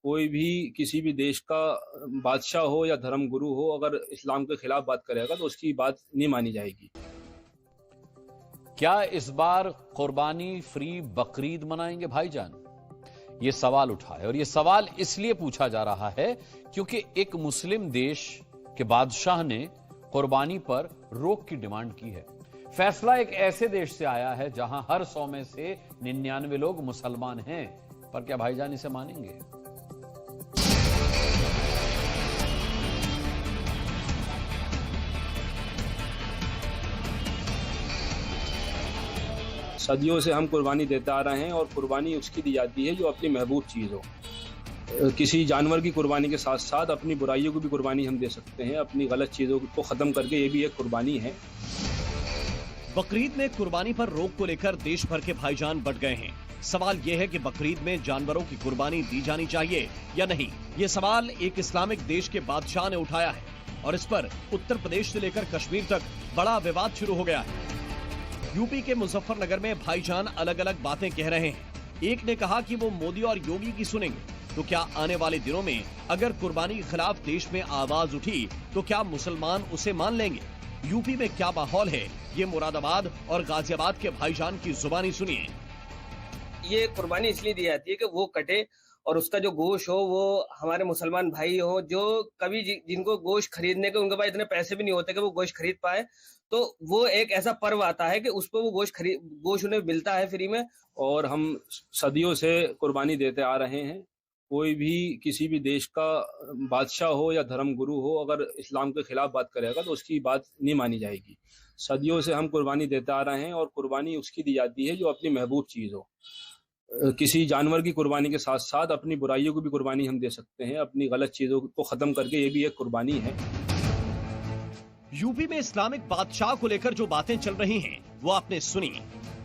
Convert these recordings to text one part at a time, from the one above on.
कोई भी किसी भी देश का बादशाह हो या धर्म गुरु हो, अगर इस्लाम के खिलाफ बात करेगा तो उसकी बात नहीं मानी जाएगी। क्या इस बार कुर्बानी फ्री बकरीद मनाएंगे भाईजान? ये सवाल उठा है और ये सवाल इसलिए पूछा जा रहा है क्योंकि एक मुस्लिम देश के बादशाह ने कुर्बानी पर रोक की डिमांड की है। फैसला एक ऐसे देश से आया है जहां हर 100 में से 99 लोग मुसलमान हैं, पर क्या भाईजान इसे मानेंगे? सदियों से हम कुर्बानी देते आ रहे हैं और कुर्बानी उसकी दी जाती है जो अपनी महबूब चीज़ हो। किसी जानवर की कुर्बानी के साथ साथ अपनी बुराइयों की भी कुर्बानी हम दे सकते हैं। अपनी गलत चीज़ों को ख़त्म करके, ये भी एक कुर्बानी है। बकरीद में कुर्बानी पर रोक को लेकर देश भर के भाईजान बट गए हैं। सवाल यह है कि बकरीद में जानवरों की कुर्बानी दी जानी चाहिए या नहीं। ये सवाल एक इस्लामिक देश के बादशाह ने उठाया है और इस पर उत्तर प्रदेश से लेकर कश्मीर तक बड़ा विवाद शुरू हो गया है। यूपी के मुजफ्फरनगर में भाईजान अलग अलग बातें कह रहे हैं। एक ने कहा कि वो मोदी और योगी की सुनेंगे, तो क्या आने वाले दिनों में अगर कुर्बानी के खिलाफ देश में आवाज उठी तो क्या मुसलमान उसे मान लेंगे? यूपी में क्या माहौल है, ये मुरादाबाद और गाजियाबाद के भाईजान की जुबानी सुनिए। ये कुर्बानी इसलिए दी जाती है कि वो कटे और उसका जो गोश्त हो वो हमारे मुसलमान भाई हो जो कभी जिनको गोश्त खरीदने के उनके पास इतने पैसे भी नहीं होते कि वो गोश्त खरीद पाए, तो वो एक ऐसा पर्व आता है कि उस पर वो गोश्त उन्हें मिलता है फ्री में। और हम सदियों से कुर्बानी देते आ रहे हैं। कोई भी किसी भी देश का बादशाह हो या धर्म गुरु हो, अगर इस्लाम के खिलाफ बात करेगा तो उसकी बात नहीं मानी जाएगी। सदियों से हम कुर्बानी देते आ रहे हैं और कुर्बानी उसकी दी जाती है जो अपनी महबूब चीज़ हो। किसी जानवर की कुर्बानी के साथ साथ अपनी बुराइयों की भी कुर्बानी हम दे सकते हैं। अपनी गलत चीज़ों को ख़त्म करके, ये भी एक कुर्बानी है। यूपी में इस्लामिक बादशाह को लेकर जो बातें चल रही हैं वो आपने सुनी।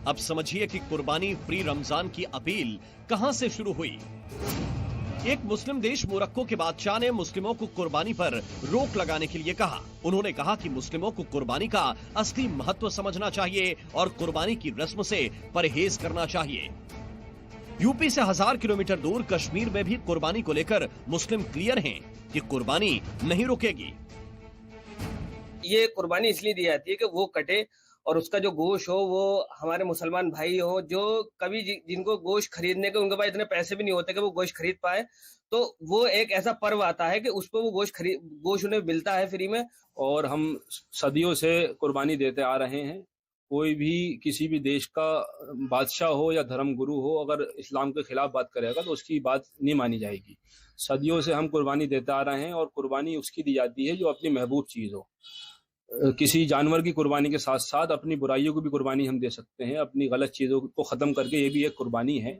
अब समझिए कि कुर्बानी फ्री रमजान की अपील कहां से शुरू हुई। एक मुस्लिम देश मोरक्को के बादशाह ने मुस्लिमों को कुर्बानी पर रोक लगाने के लिए कहा। उन्होंने कहा कि मुस्लिमों को कुर्बानी का असली महत्व समझना चाहिए और कुर्बानी की रस्म से परहेज करना चाहिए। यूपी से 1000 किलोमीटर दूर कश्मीर में भी कुर्बानी को लेकर मुस्लिम क्लियर हैं कि कुर्बानी नहीं रुकेगी। ये कुर्बानी इसलिए दी जाती है कि वो कटे और उसका जो गोश्त हो वो हमारे मुसलमान भाई हो जो कभी जिनको गोश्त खरीदने के उनके पास इतने पैसे भी नहीं होते कि वो गोश्त खरीद पाए, तो वो एक ऐसा पर्व आता है कि उस पर वो गोश्त उन्हें मिलता है फ्री में। और हम सदियों से कुर्बानी देते आ रहे हैं। कोई भी किसी भी देश का बादशाह हो या धर्म गुरु हो, अगर इस्लाम के खिलाफ बात करेगा तो उसकी बात नहीं मानी जाएगी। सदियों से हम कुर्बानी देते आ रहे हैं और कुर्बानी उसकी दी जाती है जो अपनी महबूब चीज़ हो। किसी जानवर की कुर्बानी के साथ साथ अपनी बुराइयों की भी कुर्बानी हम दे सकते हैं। अपनी गलत चीज़ों को ख़त्म करके, ये भी एक कुर्बानी है।